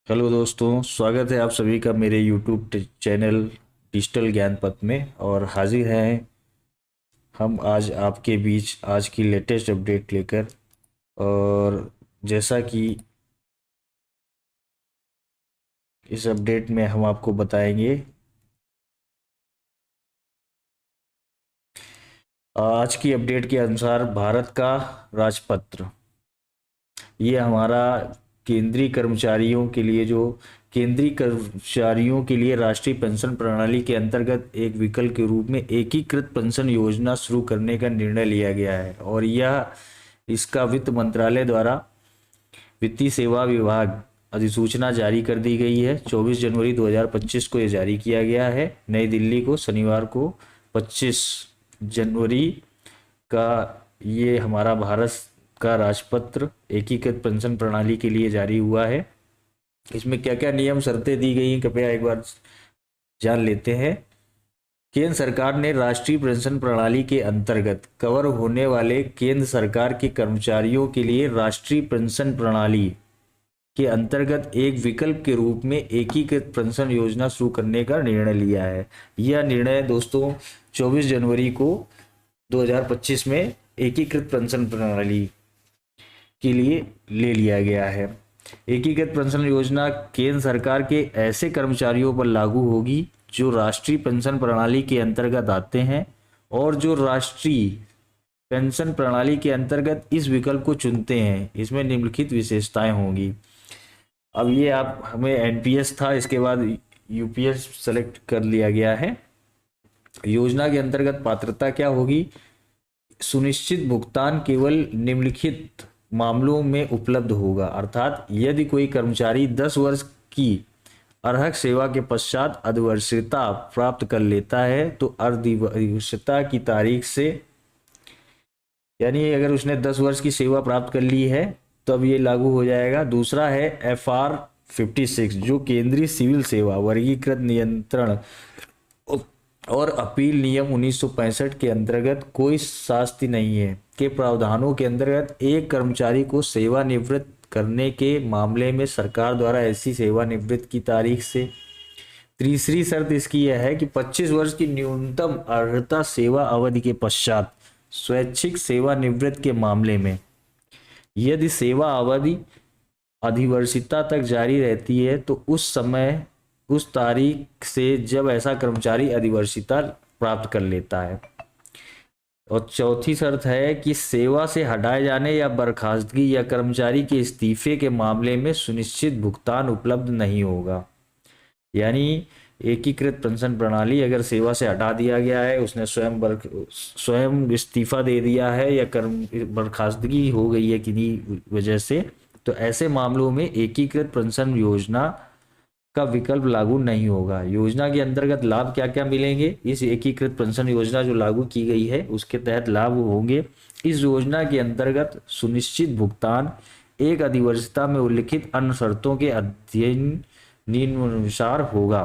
Hello दोस्तों, स्वागत है आप सभी का मेरे यूट्यूब चैनल डिजिटल ज्ञान पथ में। और हाजिर हैं हम आज आपके बीच आज की लेटेस्ट अपडेट लेकर। और जैसा कि इस अपडेट में हम आपको बताएंगे, आज की अपडेट के अनुसार भारत का राजपत्र, ये हमारा केंद्रीय कर्मचारियों के लिए जो केंद्रीय कर्मचारियों के लिए राष्ट्रीय पेंशन प्रणाली के अंतर्गत एक विकल्प के रूप में एकीकृत पेंशन योजना शुरू करने का निर्णय लिया गया है। और यह इसका वित्त मंत्रालय द्वारा वित्तीय सेवा विभाग अधिसूचना जारी कर दी गई है। 24 जनवरी 2025 को यह जारी किया गया है। नई दिल्ली को शनिवार को 25 जनवरी का ये हमारा भारत का राजपत्र एकीकृत पेंशन प्रणाली के लिए जारी हुआ है। इसमें क्या क्या नियम शर्तें दी गई हैं, कृपया एक बार जान लेते हैं। केंद्र सरकार ने राष्ट्रीय पेंशन प्रणाली के अंतर्गत कवर होने वाले केंद्र सरकार के कर्मचारियों के लिए राष्ट्रीय पेंशन प्रणाली के अंतर्गत एक विकल्प के रूप में एकीकृत पेंशन योजना शुरू करने का निर्णय लिया है। यह निर्णय दोस्तों 24 जनवरी को 2025 में एकीकृत पेंशन प्रणाली के लिए ले लिया गया है। एकीकृत पेंशन योजना केंद्र सरकार के ऐसे कर्मचारियों पर लागू होगी जो राष्ट्रीय पेंशन प्रणाली के अंतर्गत आते हैं और जो राष्ट्रीय पेंशन प्रणाली के अंतर्गत इस विकल्प को चुनते हैं। इसमें निम्नलिखित विशेषताएं होंगी। अब ये आप हमें एनपीएस था, इसके बाद यूपीएस सेलेक्ट कर लिया गया है। योजना के अंतर्गत पात्रता क्या होगी? सुनिश्चित भुगतान केवल निम्नलिखित मामलों में उपलब्ध होगा, अर्थात यदि कोई कर्मचारी 10 वर्ष की अर्हक सेवा के पश्चात अर्धवार्षिकता प्राप्त कर लेता है तो अर्धवार्षिकता की तारीख से, यानी अगर उसने 10 वर्ष की सेवा प्राप्त कर ली है तब ये लागू हो जाएगा। दूसरा है FR 56 जो केंद्रीय सिविल सेवा वर्गीकृत नियंत्रण और अपील नियम 1965 के अंतर्गत कोई शास्ति नहीं है के प्रावधानों के अंतर्गत एक कर्मचारी को सेवानिवृत्त करने के मामले में सरकार द्वारा ऐसी सेवानिवृत्त की तारीख से। तीसरी शर्त इसकी यह है कि 25 वर्ष की न्यूनतम अर्हता सेवा अवधि के पश्चात स्वैच्छिक सेवानिवृत्त के मामले में यदि सेवा अवधि अधिवर्षिता तक जारी रहती है तो उस समय उस तारीख से जब ऐसा कर्मचारी अधिवर्षिता प्राप्त कर लेता है। और चौथी शर्त है कि सेवा से हटाए जाने या बर्खास्तगी या कर्मचारी के इस्तीफे के मामले में सुनिश्चित भुगतान उपलब्ध नहीं होगा। यानी एकीकृत पेंशन प्रणाली अगर सेवा से हटा दिया गया है, उसने स्वयं इस्तीफा दे दिया है या बर्खास्तगी हो गई है किन्हीं वजह से, तो ऐसे मामलों में एकीकृत पेंशन योजना का विकल्प लागू नहीं होगा। योजना के अंतर्गत लाभ क्या क्या मिलेंगे? इस एकीकृत पेंशन योजना जो लागू की गई है उसके तहत लाभ होंगे। इस योजना के अंतर्गत सुनिश्चित भुगतान एक अधिवर्षता में उल्लिखित अन्य शर्तों के अध्ययन निम्नानुसार होगा।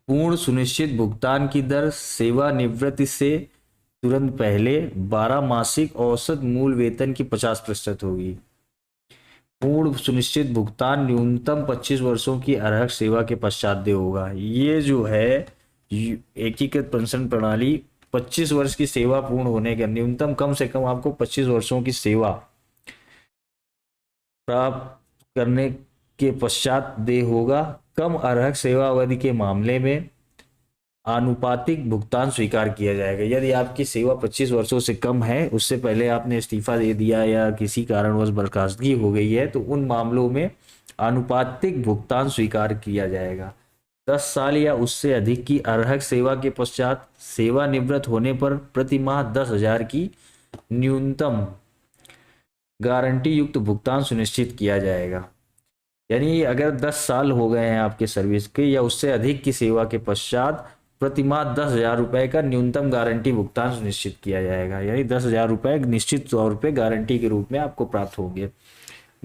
पूर्ण सुनिश्चित भुगतान की दर सेवानिवृत्ति से तुरंत पहले 12 मासिक औसत मूल वेतन की 50% होगी। पूर्ण सुनिश्चित भुगतान न्यूनतम 25 वर्षों की अर्हक सेवा के पश्चात दे होगा। ये जो है एकीकृत पेंशन प्रणाली 25 वर्ष की सेवा पूर्ण होने के न्यूनतम कम से कम आपको 25 वर्षों की सेवा प्राप्त करने के पश्चात दे होगा। कम अर्हक सेवा अवधि के मामले में आनुपातिक भुगतान स्वीकार किया जाएगा। यदि आपकी सेवा 25 वर्षों से कम है, उससे पहले आपने इस्तीफा दे दिया या किसी कारणवश बर्खास्तगी हो गई है, तो उन मामलों में आनुपातिक भुगतान स्वीकार किया जाएगा। 10 साल या उससे अधिक की अर्हक सेवा के पश्चात सेवानिवृत्त होने पर प्रति माह 10,000 की न्यूनतम गारंटी युक्त भुगतान सुनिश्चित किया जाएगा। यानी अगर 10 साल हो गए हैं आपके सर्विस के या उससे अधिक की सेवा के पश्चात प्रति माह 10,000 रुपए का न्यूनतम गारंटी भुगतान सुनिश्चित किया जाएगा। यानी 10,000 रुपए निश्चित तौर पे गारंटी के रूप में आपको प्राप्त होंगे।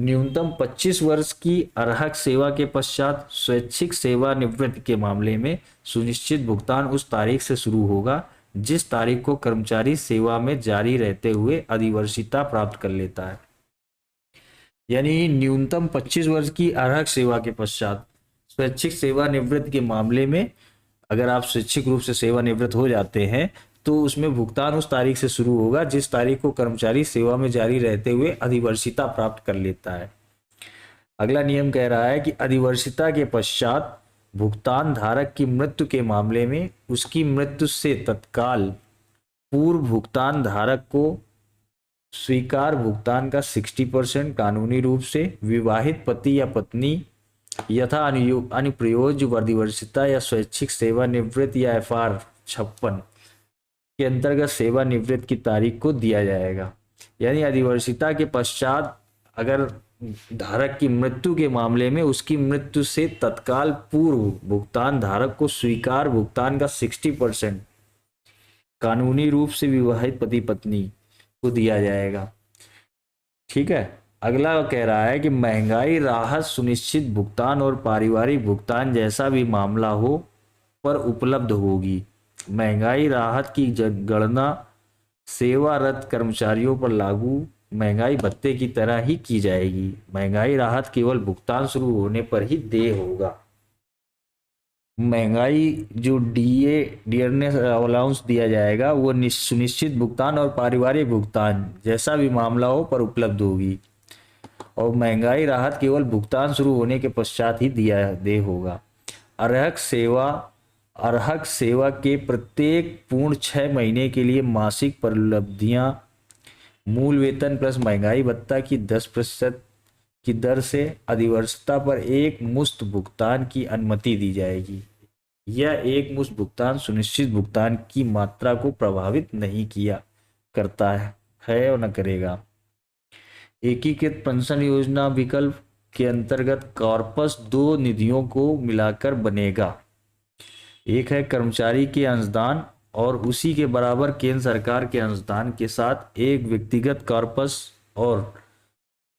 न्यूनतम 25 वर्ष की अर्हक सेवा के पश्चात स्वैच्छिक सेवानिवृत्ति के मामले में सुनिश्चित भुगतान उस तारीख से शुरू होगा जिस तारीख को कर्मचारी सेवा में जारी रहते हुए अधिवर्षिता प्राप्त कर लेता है। यानी न्यूनतम 25 वर्ष की अर्हक सेवा के पश्चात स्वैच्छिक सेवानिवृत्ति के मामले में अगर आप स्वैच्छिक रूप से सेवानिवृत्त हो जाते हैं तो उसमें भुगतान उस तारीख से शुरू होगा जिस तारीख को कर्मचारी सेवा में जारी रहते हुए अधिवर्षिता प्राप्त कर लेता है। अगला नियम कह रहा है कि अधिवर्षिता के पश्चात भुगतान धारक की मृत्यु के मामले में उसकी मृत्यु से तत्काल पूर्व भुगतान धारक को स्वीकार भुगतान का 60% कानूनी रूप से विवाहित पति या पत्नी यथा अनुप्रयोज्य अधिवर्षिता या स्वैच्छिक सेवानिवृत्त या FR 56 के अंतर्गत सेवानिवृत्त की तारीख को दिया जाएगा। यानी अधिवर्षिता के पश्चात अगर धारक की मृत्यु के मामले में उसकी मृत्यु से तत्काल पूर्व भुगतान धारक को स्वीकार भुगतान का 60% कानूनी रूप से विवाहित पति पत्नी को दिया जाएगा। ठीक है। अगला कह रहा है कि महंगाई राहत सुनिश्चित भुगतान और पारिवारिक भुगतान जैसा भी मामला हो पर उपलब्ध होगी। महंगाई राहत की गणना सेवारत कर्मचारियों पर लागू महंगाई भत्ते की तरह ही की जाएगी। महंगाई राहत केवल भुगतान शुरू होने पर ही देय होगा। महंगाई जो डियरनेस अलाउंस दिया जाएगा वो सुनिश्चित भुगतान और पारिवारिक भुगतान जैसा भी मामला हो पर उपलब्ध होगी और महंगाई राहत केवल भुगतान शुरू होने के पश्चात ही दिया देय होगा। अर्हक सेवा के प्रत्येक पूर्ण 6 महीने के लिए मासिक परिलब्धियां मूल वेतन प्लस महंगाई भत्ता की 10% की दर से अधिवर्षता पर एक मुश्त भुगतान की अनुमति दी जाएगी। यह एक मुश्त भुगतान सुनिश्चित भुगतान की मात्रा को प्रभावित नहीं किया करता है और न करेगा। एकीकृत पेंशन योजना विकल्प के अंतर्गत कॉर्पस 2 निधियों को मिलाकर बनेगा। एक है कर्मचारी के अंशदान और उसी के बराबर केंद्र सरकार के अंशदान के साथ एक व्यक्तिगत कॉर्पस और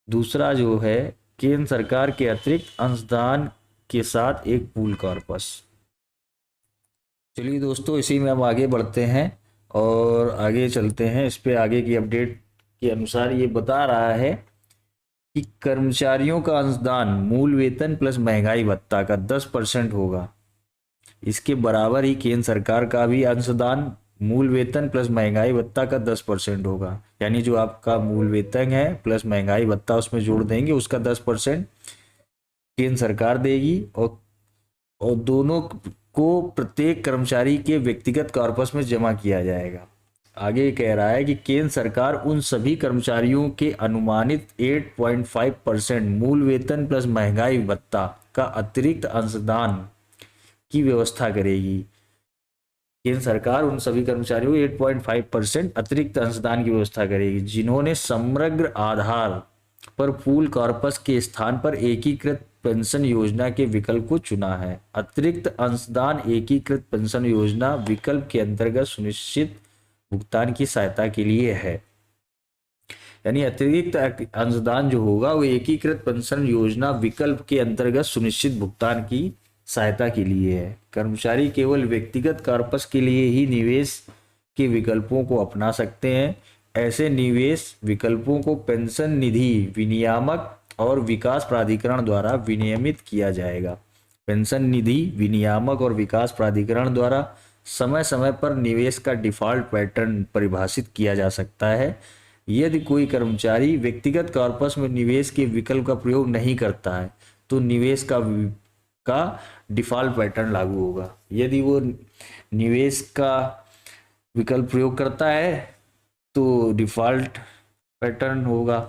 दूसरा जो है केंद्र सरकार के अतिरिक्त अंशदान के साथ एक पूल कॉर्पस। चलिए दोस्तों, इसी में हम आगे बढ़ते हैं और आगे चलते हैं। इस पे आगे की अपडेट के अनुसार ये बता रहा है कि कर्मचारियों का अंशदान मूल वेतन प्लस महंगाई भत्ता का 10% होगा। इसके बराबर ही केंद्र सरकार का भी अंशदान मूल वेतन प्लस महंगाई भत्ता का 10% होगा। यानी जो आपका मूल वेतन है प्लस महंगाई भत्ता उसमें जोड़ देंगे, उसका 10% केंद्र सरकार देगी और दोनों को प्रत्येक कर्मचारी के व्यक्तिगत कॉर्पस में जमा किया जाएगा। आगे कह रहा है कि केंद्र सरकार उन सभी कर्मचारियों के अनुमानित 8.5% मूल वेतन प्लस महंगाई भत्ता का अतिरिक्त अंशदान की व्यवस्था करेगी। केंद्र सरकार उन सभी कर्मचारियों को 8.5% अतिरिक्त अंशदान की व्यवस्था करेगी जिन्होंने समग्र आधार पर पूल कॉर्पस के स्थान पर एकीकृत पेंशन योजना के विकल्प को चुना है। अतिरिक्त अंशदान एकीकृत पेंशन योजना विकल्प के अंतर्गत सुनिश्चित भुगतान की सहायता के लिए है। यानी अतिरिक्त अंशदान जो होगा वो एकीकृत पेंशन योजना विकल्प के अंतर्गत सुनिश्चित भुगतान की सहायता के लिए है। कर्मचारी केवल व्यक्तिगत कॉर्पस के लिए ही निवेश के विकल्पों को अपना सकते हैं। ऐसे निवेश विकल्पों को पेंशन निधि विनियामक और विकास प्राधिकरण द्वारा विनियमित किया जाएगा। पेंशन निधि विनियामक और विकास प्राधिकरण द्वारा समय समय पर निवेश का डिफॉल्ट पैटर्न परिभाषित किया जा सकता है। यदि कोई कर्मचारी व्यक्तिगत कॉर्पस में निवेश के विकल्प का प्रयोग नहीं करता है तो निवेश का डिफॉल्ट पैटर्न लागू होगा। यदि वो निवेश का विकल्प प्रयोग करता है तो डिफॉल्ट पैटर्न होगा।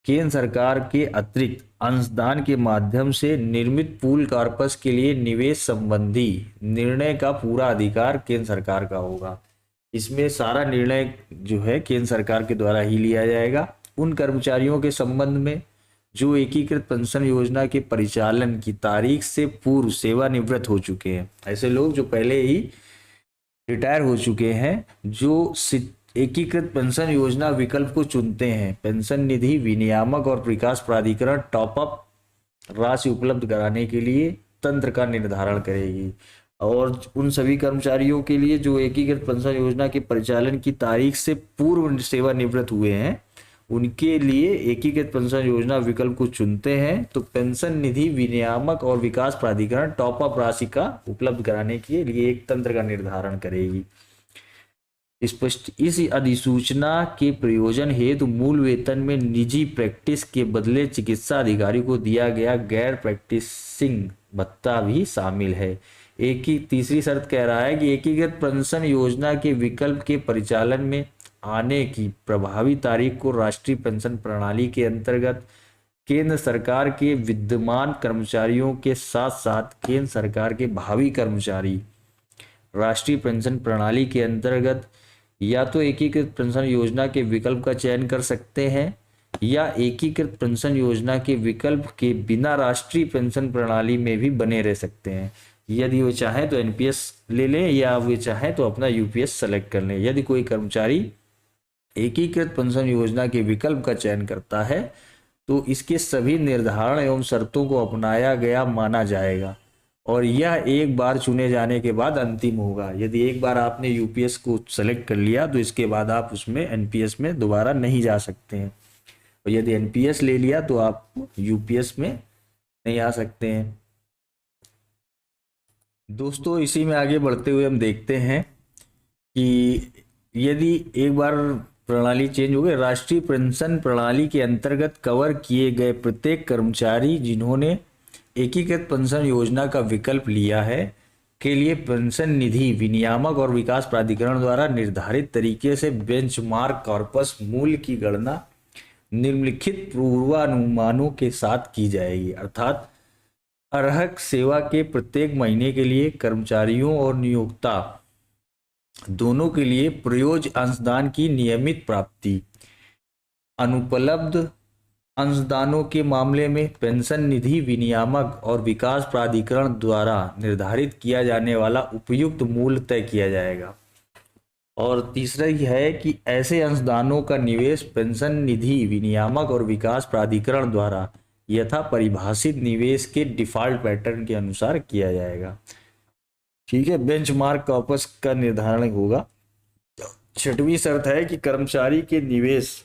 केंद्र सरकार के अतिरिक्त अंशदान के माध्यम से निर्मित पूल कॉर्पस के लिए निवेश संबंधी निर्णय का पूरा अधिकार केंद्र सरकार का होगा। इसमें सारा निर्णय जो है केंद्र सरकार के द्वारा ही लिया जाएगा। उन कर्मचारियों के संबंध में जो एकीकृत पेंशन योजना के परिचालन की तारीख से पूर्व सेवानिवृत्त हो चुके हैं, ऐसे लोग जो पहले ही रिटायर हो चुके हैं, जो एकीकृत पेंशन योजना विकल्प को चुनते हैं, पेंशन निधि विनियामक और विकास प्राधिकरण टॉपअप राशि उपलब्ध कराने के लिए तंत्र का निर्धारण करेगी। और उन सभी कर्मचारियों के लिए जो एकीकृत पेंशन योजना के परिचालन की तारीख से पूर्व सेवानिवृत्त हुए हैं, उनके लिए एकीकृत पेंशन योजना विकल्प को चुनते हैं तो पेंशन निधि विनियामक और विकास प्राधिकरण टॉप अप राशि का उपलब्ध कराने के लिए एक तंत्र का निर्धारण करेगी। स्पष्ट इस अधिसूचना के प्रयोजन हेतु मूल वेतन में निजी प्रैक्टिस के बदले चिकित्सा अधिकारी को दिया गया गैर प्रैक्टिसिंग भत्ता भी शामिल है। एक ही तीसरी शर्त कह रहा है कि एकीकृत पेंशन योजना के विकल्प के परिचालन में आने की प्रभावी तारीख को राष्ट्रीय पेंशन प्रणाली के अंतर्गत केंद्र सरकार के विद्यमान कर्मचारियों के साथ साथ केंद्र सरकार के भावी कर्मचारी राष्ट्रीय पेंशन प्रणाली के अंतर्गत या तो एकीकृत पेंशन योजना के विकल्प का चयन कर सकते हैं या एकीकृत पेंशन योजना के विकल्प के बिना राष्ट्रीय पेंशन प्रणाली में भी बने रह सकते हैं। यदि वो चाहें तो एनपीएस ले लें या वे चाहें तो अपना यूपीएस सेलेक्ट कर लें। यदि कोई कर्मचारी एकीकृत पेंशन योजना के विकल्प का चयन करता है तो इसके सभी निर्धारण एवं शर्तों को अपनाया गया माना जाएगा और यह एक बार चुने जाने के बाद अंतिम होगा। यदि एक बार आपने यूपीएस को सेलेक्ट कर लिया तो इसके बाद आप उसमें एनपीएस में दोबारा नहीं जा सकते हैं और यदि एनपीएस ले लिया तो आप यूपीएस में नहीं आ सकते हैं। दोस्तों इसी में आगे बढ़ते हुए हम देखते हैं कि यदि एक बार प्रणाली चेंज हो गई, राष्ट्रीय पेंशन प्रणाली के अंतर्गत कवर किए गए प्रत्येक कर्मचारी जिन्होंने एकीकृत पेंशन योजना का विकल्प लिया है के लिए पेंशन निधि विनियामक और विकास प्राधिकरण द्वारा निर्धारित तरीके से बेंचमार्क कॉर्पस मूल्य की गणना निम्नलिखित पूर्वानुमानों के साथ की जाएगी। अर्थात अर्हक सेवा के प्रत्येक महीने के लिए कर्मचारियों और नियोक्ता दोनों के लिए प्रयोज्य अंशदान की नियमित प्राप्ति, अनुपलब्ध अंशदानों के मामले में पेंशन निधि विनियामक और विकास प्राधिकरण द्वारा निर्धारित किया जाने वाला उपयुक्त मूल्य तय किया जाएगा। और तीसरा ही है कि ऐसे अंशदानों का निवेश पेंशन निधि विनियामक और विकास प्राधिकरण द्वारा यथा परिभाषित निवेश के डिफॉल्ट पैटर्न के अनुसार किया जाएगा। ठीक है, बेंचमार्क कॉर्पस का निर्धारण होगा। छठवीं शर्त है कि कर्मचारी के निवेश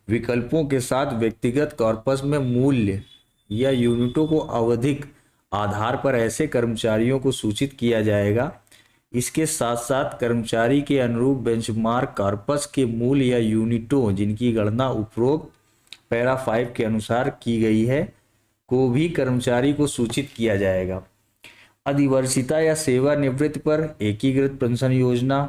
विकल्पों के साथ व्यक्तिगत कॉर्पस में मूल्य या यूनिटों को आवधिक आधार पर ऐसे कर्मचारियों को सूचित किया जाएगा। इसके साथ साथ कर्मचारी के अनुरूप बेंचमार्क कॉर्पस के मूल्य या यूनिटों जिनकी गणना उपरोक्त पैरा 5 के अनुसार की गई है को भी कर्मचारी को सूचित किया जाएगा। अधिवर्षिता या सेवानिवृत्ति पर एकीकृत पेंशन योजना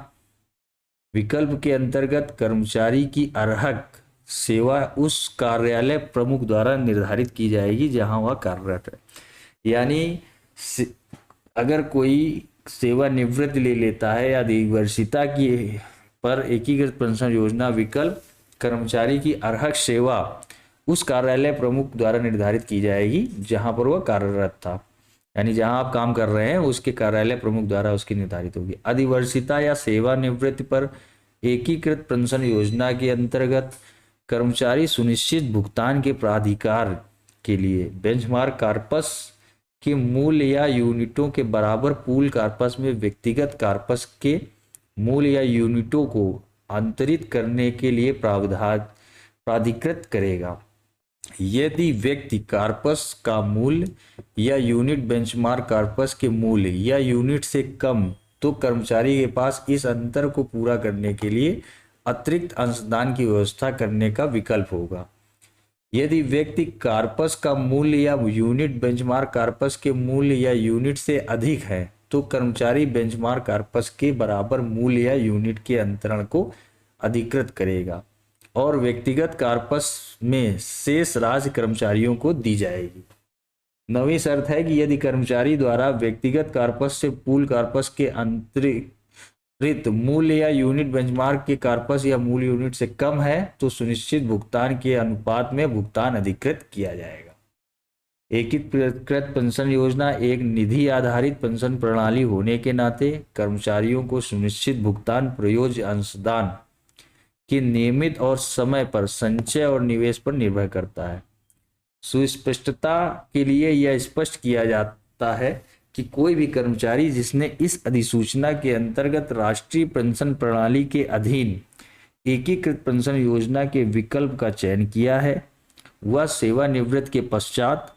विकल्प के अंतर्गत कर्मचारी की अर्हक सेवा उस कार्यालय प्रमुख द्वारा निर्धारित की जाएगी जहां वह कार्यरत है। यानी अगर कोई सेवानिवृत्ति ले लेता है या अधिवर्षिता की पर एकीकृत पेंशन योजना विकल्प कर्मचारी की अर्हक सेवा उस कार्यालय प्रमुख द्वारा निर्धारित की जाएगी जहां पर वह कार्यरत था। यानी जहां आप काम कर रहे हैं उसके कार्यालय प्रमुख द्वारा उसकी निर्धारित होगी। अधिवर्षिता या सेवानिवृत्ति पर एकीकृत पेंशन योजना के अंतर्गत कर्मचारी सुनिश्चित भुगतान के प्राधिकार के लिए बेंचमार्क कॉर्पस के मूल्य या यूनिटों के बराबर पूल कॉर्पस में व्यक्तिगत कॉर्पस के मूल्य या यूनिटों को अंतरित करने के लिए प्राधिकृत करेगा। यदि व्यक्ति कॉर्पस का मूल्य या यूनिट बेंचमार्क कॉर्पस के मूल्य या यूनिट से कम तो कर्मचारी के पास इस अंतर को पूरा करने के लिए अतिरिक्त अंशदान की व्यवस्था करने का विकल्प होगा। यदि व्यक्ति कॉर्पस का मूल्य या यूनिट बेंचमार्क कॉर्पस के मूल्य या यूनिट से अधिक है तो कर्मचारी बेंचमार्क कॉर्पस के बराबर मूल्य या यूनिट के अंतरण को अधिकृत करेगा और व्यक्तिगत कॉर्पस में शेष राशि कर्मचारियों को दी जाएगी। नवीं शर्त है कि यदि कर्मचारी द्वारा व्यक्तिगत कॉर्पस से पूल कॉर्पस के अंतरित मूल्य या यूनिट बेंचमार्क के कॉर्पस या मूल यूनिट से कम है तो सुनिश्चित भुगतान के अनुपात में भुगतान अधिकृत किया जाएगा। एकीकृत पेंशन योजना एक निधि आधारित पेंशन प्रणाली होने के नाते कर्मचारियों को सुनिश्चित भुगतान प्रयोज्य अंशदान के नियमित और समय पर संचय और निवेश पर निर्भर करता है। सुस्पष्टता के लिए यह स्पष्ट किया जाता है कि कोई भी कर्मचारी जिसने इस अधिसूचना के अंतर्गत राष्ट्रीय पेंशन प्रणाली के अधीन एकीकृत पेंशन योजना के विकल्प का चयन किया है, वह सेवानिवृत्ति के पश्चात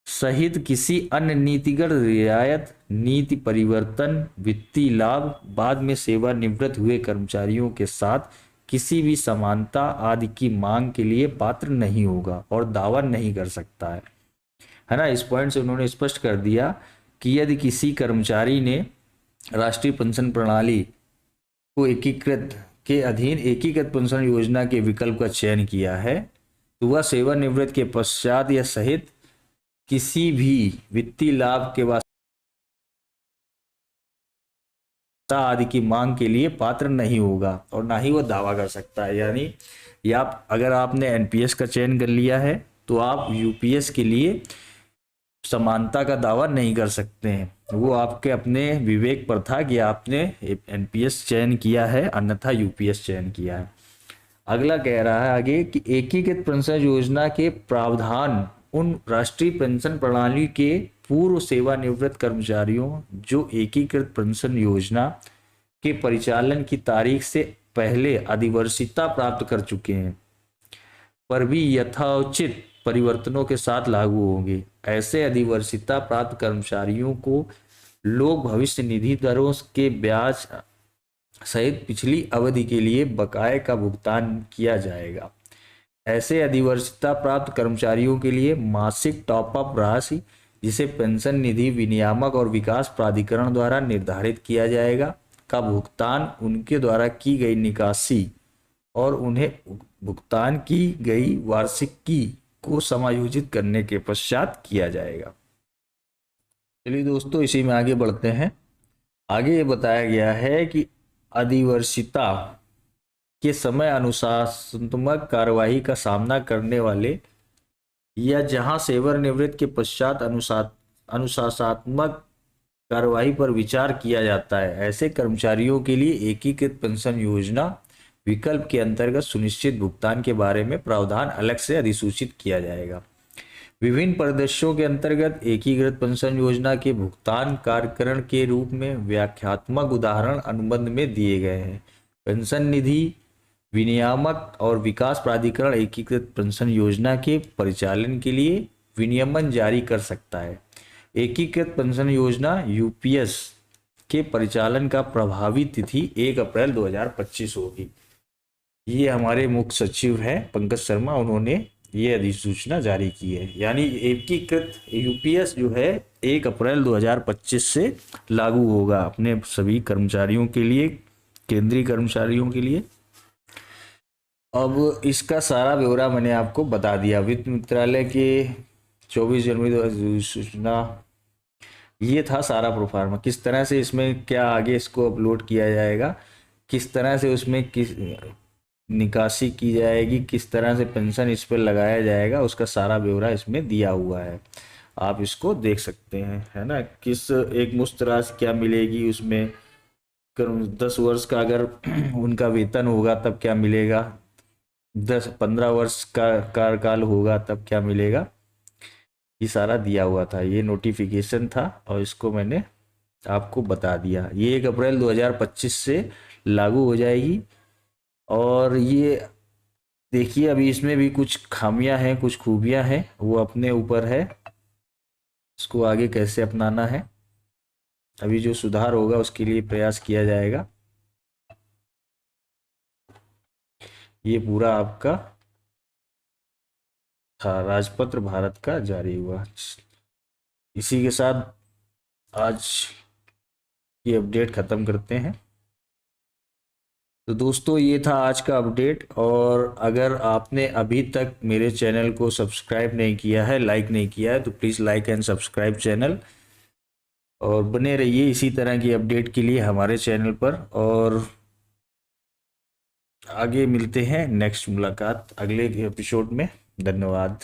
सहित किसी अन्य नीतिगत रियायत, नीति परिवर्तन, वित्तीय लाभ, बाद में सेवानिवृत्त हुए कर्मचारियों के साथ किसी भी समानता आदि की मांग के लिए पात्र नहीं होगा और दावा नहीं कर सकता है ना। इस पॉइंट से उन्होंने स्पष्ट कर दिया कि यदि किसी कर्मचारी ने राष्ट्रीय पेंशन प्रणाली को एकीकृत के अधीन एकीकृत पेंशन योजना के विकल्प का चयन किया है, तो वह सेवानिवृत्ति के पश्चात या सहित किसी भी वित्तीय लाभ के वास्ते आदि की मांग के लिए पात्र नहीं होगा और ना ही वो दावा कर सकता है। यानी या अगर आपने एनपीएस का चयन कर लिया है तो आप यूपीएस के लिए समानता का दावा नहीं कर सकते हैं। वो आपके अपने विवेक पर था कि आपने एनपीएस चयन किया है, अन्यथा यूपीएस चयन किया है। अगला कह रहा है आगे कि एकीकृत पेंशन योजना के प्रावधान उन राष्ट्रीय पेंशन प्रणाली के पूर्व सेवानिवृत्त कर्मचारियों जो एकीकृत पेंशन योजना के परिचालन की तारीख से पहले अधिवर्षिता प्राप्त कर चुके हैं पर भी यथोचित परिवर्तनों के साथ लागू होंगे। ऐसे अधिवर्षिता प्राप्त कर्मचारियों को लोक भविष्य निधि दरों के ब्याज सहित पिछली अवधि के लिए बकाये का भुगतान किया जाएगा। ऐसे अधिवर्षिता प्राप्त कर्मचारियों के लिए मासिक टॉपअप राशि, जिसे पेंशन निधि विनियामक और विकास प्राधिकरण द्वारा निर्धारित किया जाएगा, का भुगतान उनके द्वारा की गई निकासी और उन्हें भुगतान की गई वार्षिकी को समायोजित करने के पश्चात किया जाएगा। चलिए दोस्तों, इसी में आगे बढ़ते हैं। आगे ये बताया गया है कि अधिवर्षिता के समय अनुशासनात्मक कार्यवाही का सामना करने वाले या जहां सेवानिवृत्ति के पश्चात अनुशासनात्मक कार्यवाही पर विचार किया जाता है, ऐसे कर्मचारियों के लिए एकीकृत पेंशन योजना विकल्प के अंतर्गत सुनिश्चित भुगतान के बारे में प्रावधान अलग से अधिसूचित किया जाएगा। विभिन्न परिदृश्यों के अंतर्गत एकीकृत पेंशन योजना के भुगतान कार्यकरण के रूप में व्याख्यात्मक उदाहरण अनुबंध में दिए गए हैं। पेंशन निधि विनियामक और विकास प्राधिकरण एकीकृत पेंशन योजना के परिचालन के लिए विनियमन जारी कर सकता है। एकीकृत पेंशन योजना यूपीएस के परिचालन का प्रभावी तिथि 1 अप्रैल 2025 होगी। ये हमारे मुख्य सचिव हैं पंकज शर्मा, उन्होंने ये अधिसूचना जारी की है। यानी एकीकृत यूपीएस जो है 1 अप्रैल 2025 से लागू होगा अपने सभी कर्मचारियों के लिए, केंद्रीय कर्मचारियों के लिए। अब इसका सारा ब्यौरा मैंने आपको बता दिया। वित्त मंत्रालय के 24 जनवरी 2000 सूचना, ये था सारा प्रोफार्मा। किस तरह से इसमें क्या आगे इसको अपलोड किया जाएगा, किस तरह से उसमें किस निकासी की जाएगी, किस तरह से पेंशन इस पर लगाया जाएगा, उसका सारा ब्यौरा इसमें दिया हुआ है। आप इसको देख सकते हैं, है ना। किस एक मुश्त राशि क्या मिलेगी उसमें, 10 वर्ष का अगर उनका वेतन होगा तब क्या मिलेगा, 10-15 वर्ष का कार्यकाल होगा तब क्या मिलेगा, ये सारा दिया हुआ था। ये नोटिफिकेशन था और इसको मैंने आपको बता दिया। ये 1 अप्रैल 2025 से लागू हो जाएगी। और ये देखिए, अभी इसमें भी कुछ खामियां हैं, कुछ खूबियां हैं, वो अपने ऊपर है, इसको आगे कैसे अपनाना है। अभी जो सुधार होगा उसके लिए प्रयास किया जाएगा। ये पूरा आपका था राजपत्र भारत का जारी हुआ। इसी के साथ आज ये अपडेट खत्म करते हैं। तो दोस्तों, ये था आज का अपडेट। और अगर आपने अभी तक मेरे चैनल को सब्सक्राइब नहीं किया है, लाइक नहीं किया है, तो please like and subscribe channel, और बने रहिए इसी तरह की अपडेट के लिए हमारे चैनल पर। और आगे मिलते हैं, नेक्स्ट मुलाकात अगले एपिसोड में। धन्यवाद।